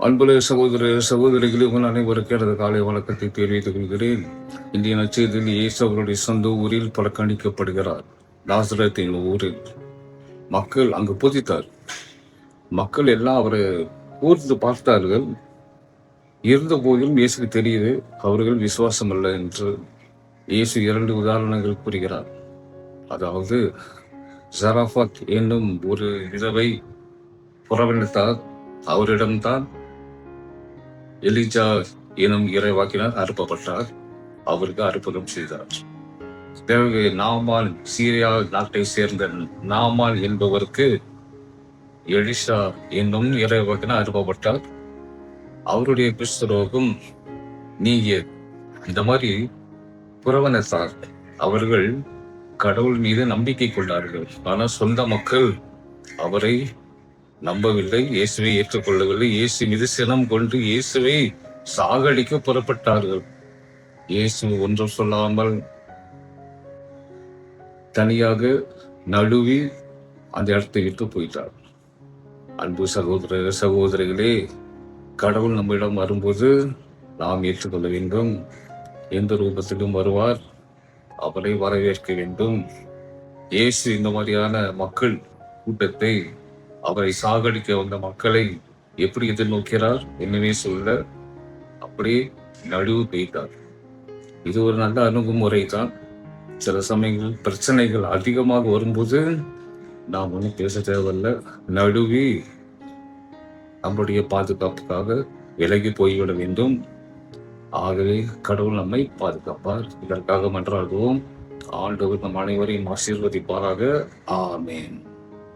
அன்புள்ள சகோதர சகோதரிகளே, உங்கள் அனைவருக்கு எனது காலை வணக்கத்தை தெரிவித்துக் கொள்கிறேன். இந்திய நற்செய்தியில் இயேசு அவருடைய சொந்த ஊரில் புறக்கணிக்கப்படுகிறார். நாசரேத்தின் ஊரில் மக்கள் அங்கு புதித்தார். மக்கள் எல்லாம் அவரை கூர்ந்து பார்த்தார்கள். இருந்த போதிலும் இயேசுக்கு தெரியுது அவர்கள் விசுவாசம் அல்ல என்று. இயேசு 2 உதாரணங்கள் கூறுகிறார். அதாவது, ஜராஃபாத் என்னும் ஒரு விதவை புறவணித்தார். அவரிடம்தான் எலிஜா எனும் இறைவாக்கினர் அனுப்பப்பட்டார். அவருக்கு அற்புதம் செய்தார். பிறகு நாமால், சீரியா நாட்டை சேர்ந்த நாமால் என்பவருக்கு எலிஷா என்னும் இறைவாக்கினர் அனுப்பப்பட்டார். அவருடைய கிறிஸ்துரோகம் நீங்கியது. இந்த மாதிரி புறவனத்தார் அவர்கள் கடவுள் மீது நம்பிக்கை கொண்டார்கள். ஆனால் சொந்த மக்கள் அவரை நம்பவில்லை, இயேசுவை ஏற்றுக்கொள்ளவில்லை. இயேசு மீது சினம் கொண்டு இயேசுவை சாகடிக்க புறப்பட்டார்கள். இயேசு ஒன்றும் சொல்லாமல் தனியாக நழுவி அந்த இடத்தை விட்டு போயிட்டார். அன்பு சகோதர சகோதரிகளே, கடவுள் நம்மிடம் வரும்போது நாம் ஏற்றுக்கொள்ள வேண்டும். எந்த ரூபத்திலும் வருவார், அவரை வரவேற்க வேண்டும். இயேசு இந்த மாதிரியான மக்கள் கூட்டத்தை, அவரை சாகடிக்க வந்த மக்களை எப்படி எதிர்நோக்கிறார் என்னவே சொல்ல அப்படியே நடுவு பெய்தார். இது ஒரு நல்ல அணுகுமுறை தான். சில சமயங்கள் பிரச்சனைகள் அதிகமாக வரும்போது நாம் ஒன்றும் பேச தேவையில்ல, நடுவி நம்முடைய பாதுகாப்புக்காக விலகி போய்விட வேண்டும். ஆகவே கடவுள் நம்மை பாதுகாப்பார். இதற்காக மன்றாடுவோம். ஆண்டவர் நம் அனைவரையும் ஆசீர்வதிப்பாராக. ஆமென்.